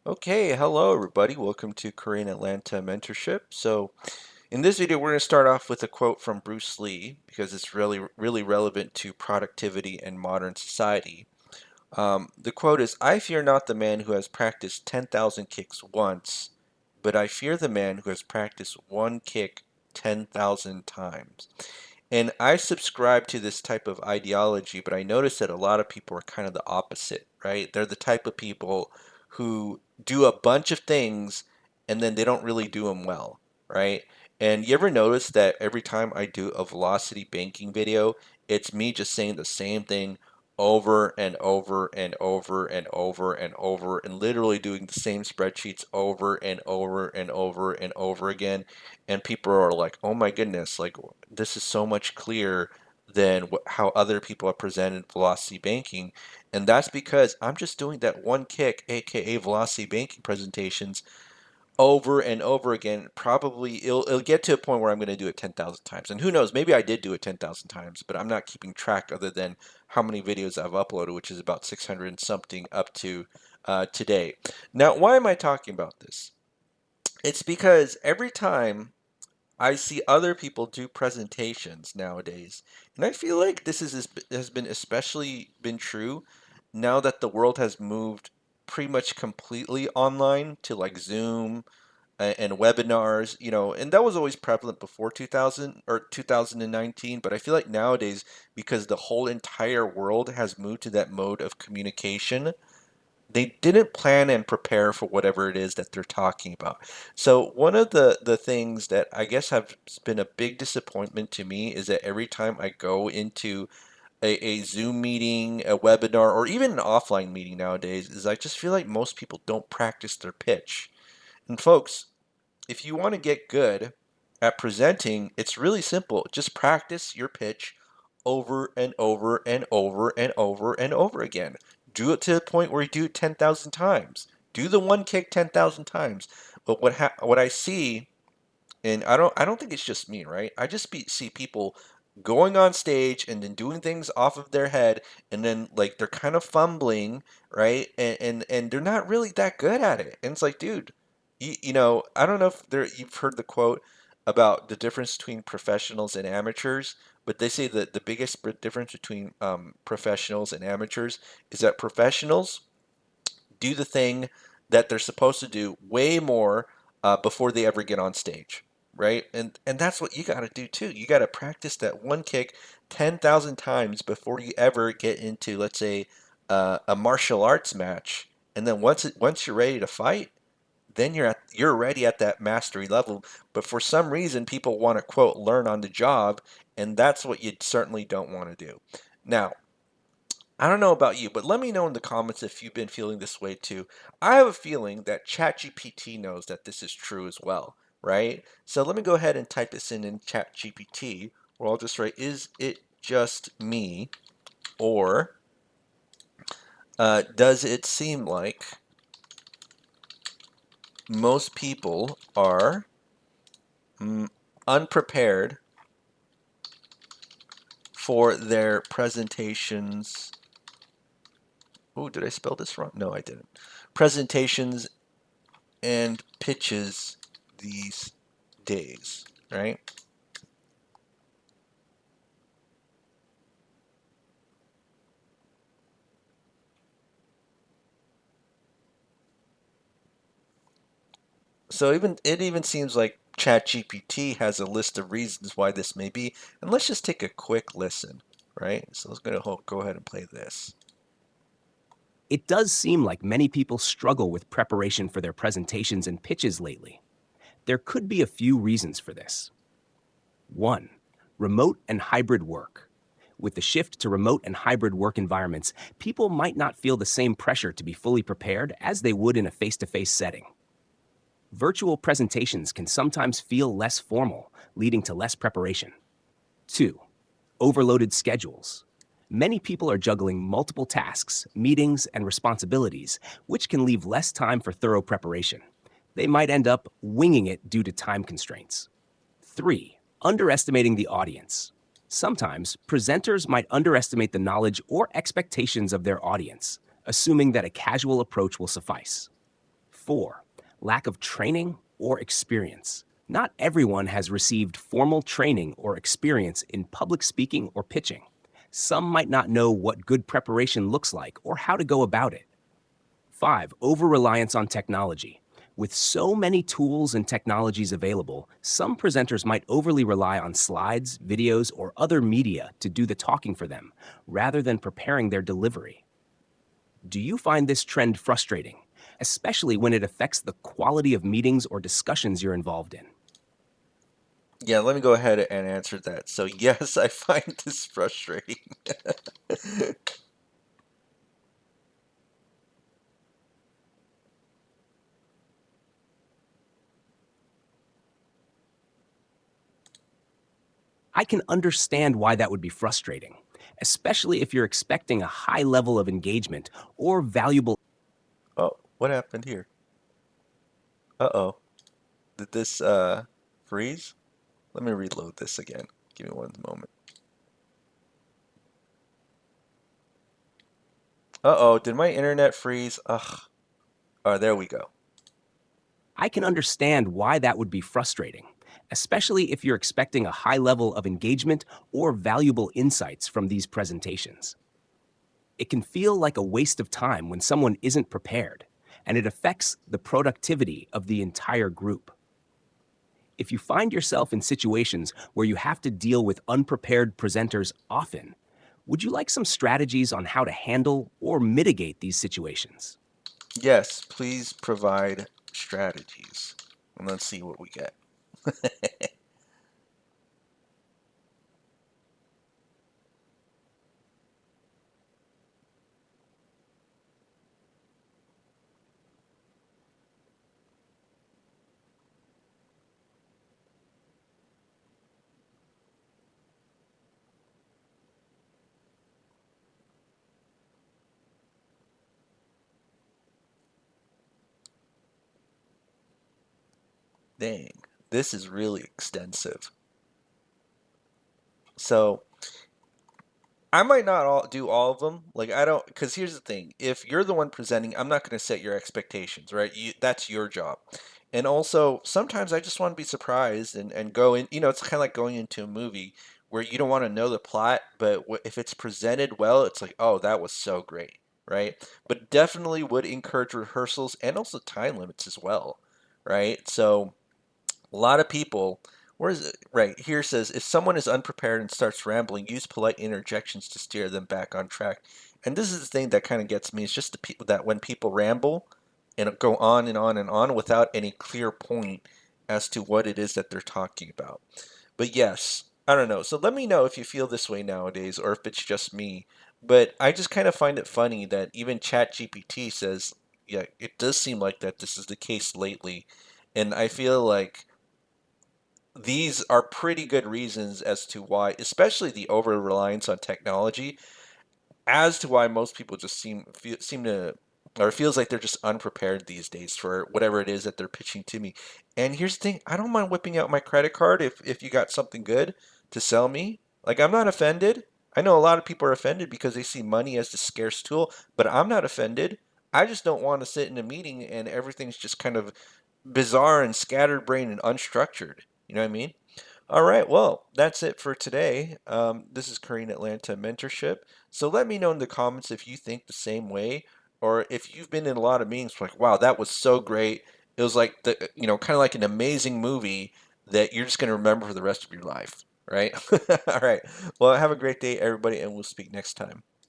Okay, hello everybody. Welcome to Korean Atlanta Mentorship. In this video, we're going to start off with a quote from Bruce Lee because it's really relevant to productivity and modern society. The quote is, "I fear not the man who has practiced 10,000 kicks once, but I fear the man who has practiced one kick 10,000 times." And I subscribe to this type of ideology, but I notice that a lot of people are kind of the opposite, right? They're the type of people who do a bunch of things and then they don't really do them well, right? And you ever notice that every time I do a velocity banking video, it's me just saying the same thing over and over and over and over and over and literally doing the same spreadsheets over and over and over and over again, and people are like, "Oh my goodness, like this is so much clearer than how other people have presented velocity banking." And that's because I'm just doing that one kick, aka velocity banking presentations, over and over again. Probably it'll get to a point where I'm going to do it 10,000 times. And who knows, maybe I did do it 10,000 times, but I'm not keeping track other than how many videos I've uploaded, which is about 600 and something up to today. Now, why am I talking about this? It's because every time I see other people do presentations nowadays, and I feel like has been especially been true now that the world has moved pretty much completely online to like Zoom and webinars, and that was always prevalent before 2000 or 2019, but I feel like nowadays, because the whole entire world has moved to that mode of communication, they didn't plan and prepare for whatever it is that they're talking about. So one of the things that I guess have been a big disappointment to me is that every time I go into a Zoom meeting, a webinar, or even an offline meeting nowadays, is I just feel like most people don't practice their pitch. And folks, if you want to get good at presenting, it's really simple. Just practice your pitch over and over and over and over and over again. Do it to the point where you do it 10,000 times. Do the one kick 10,000 times. But what I see, and I don't think it's just me, right? See people going on stage and then doing things off of their head, and then like they're kind of fumbling, right? And they're not really that good at it. And it's like, dude, I don't know if you've heard the quote about the difference between professionals and amateurs, but they say that the biggest difference between professionals and amateurs is that professionals do the thing that they're supposed to do way more before they ever get on stage, right? And that's what you got to do too. You got to practice that one kick 10,000 times before you ever get into, let's say, a martial arts match. And then once you're ready to fight, then you're already at that mastery level. But for some reason, people want to quote learn on the job, and that's what you certainly don't want to do. Now, I don't know about you, but let me know in the comments if you've been feeling this way too. I have a feeling that ChatGPT knows that this is true as well, right? So let me go ahead and type this in ChatGPT, where I'll just write, "Is it just me, or does it seem like most people are unprepared for their presentations?" Oh, did I spell this wrong? No, I didn't. Presentations and pitches these days, right? So it even seems like ChatGPT has a list of reasons why this may be, and let's just take a quick listen, right? So let's go ahead and play this. It does seem like many people struggle with preparation for their presentations and pitches lately. There could be a few reasons for this. 1. Remote and hybrid work. With the shift to remote and hybrid work environments, people might not feel the same pressure to be fully prepared as they would in a face to face setting. Virtual presentations can sometimes feel less formal, leading to less preparation. 2. Overloaded schedules. Many people are juggling multiple tasks, meetings, and responsibilities, which can leave less time for thorough preparation. They might end up winging it due to time constraints. 3. Underestimating the audience. Sometimes presenters might underestimate the knowledge or expectations of their audience, assuming that a casual approach will suffice. 4. Lack of training or experience. Not everyone has received formal training or experience in public speaking or pitching. Some might not know what good preparation looks like or how to go about it. 5. Over-reliance on technology. With so many tools and technologies available, some presenters might overly rely on slides, videos, or other media to do the talking for them, rather than preparing their delivery. Do you find this trend frustrating, especially when it affects the quality of meetings or discussions you're involved in? Yeah, let me go ahead and answer that. So yes, I find this frustrating. I can understand why that would be frustrating, especially if you're expecting a high level of engagement or valuable. Oh, what happened here? Uh-oh. Did this freeze? Let me reload this again. Give me one moment. Uh-oh, did my internet freeze? Ugh. Oh, there we go. I can understand why that would be frustrating, especially if you're expecting a high level of engagement or valuable insights from these presentations. It can feel like a waste of time when someone isn't prepared, and it affects the productivity of the entire group. If you find yourself in situations where you have to deal with unprepared presenters often, would you like some strategies on how to handle or mitigate these situations? Yes, please provide strategies. And let's see what we get. Dang, this is really extensive. So I might not do all of them. Like I don't, because here's the thing: if you're the one presenting, I'm not going to set your expectations, right? That's your job. And also, sometimes I just want to be surprised and go in. It's kind of like going into a movie where you don't want to know the plot, but if it's presented well, it's like, oh, that was so great, right? But definitely would encourage rehearsals and also time limits as well, right? So a lot of people, where is it? Right here says if someone is unprepared and starts rambling, use polite interjections to steer them back on track. And this is the thing that kind of gets me. It's just the people that when people ramble and go on and on and on without any clear point as to what it is that they're talking about. But yes, I don't know. So let me know if you feel this way nowadays or if it's just me. But I just kind of find it funny that even ChatGPT says, yeah, it does seem like that this is the case lately. And I feel like these are pretty good reasons as to why, especially the over reliance on technology, as to why most people just seem to, or it feels like they're just unprepared these days for whatever it is that they're pitching to me. And here's the thing: I don't mind whipping out my credit card if you got something good to sell me. Like I'm not offended. I know a lot of people are offended because they see money as the scarce tool, but I'm not offended. I just don't want to sit in a meeting and everything's just kind of bizarre and scattered brain and unstructured. You know what I mean? All right, well, that's it for today. This is Korean Atlanta Mentorship. So let me know in the comments if you think the same way, or if you've been in a lot of meetings like, wow, that was so great. It was like kind of like an amazing movie that you're just going to remember for the rest of your life, right? All right. Well, have a great day, everybody, and we'll speak next time.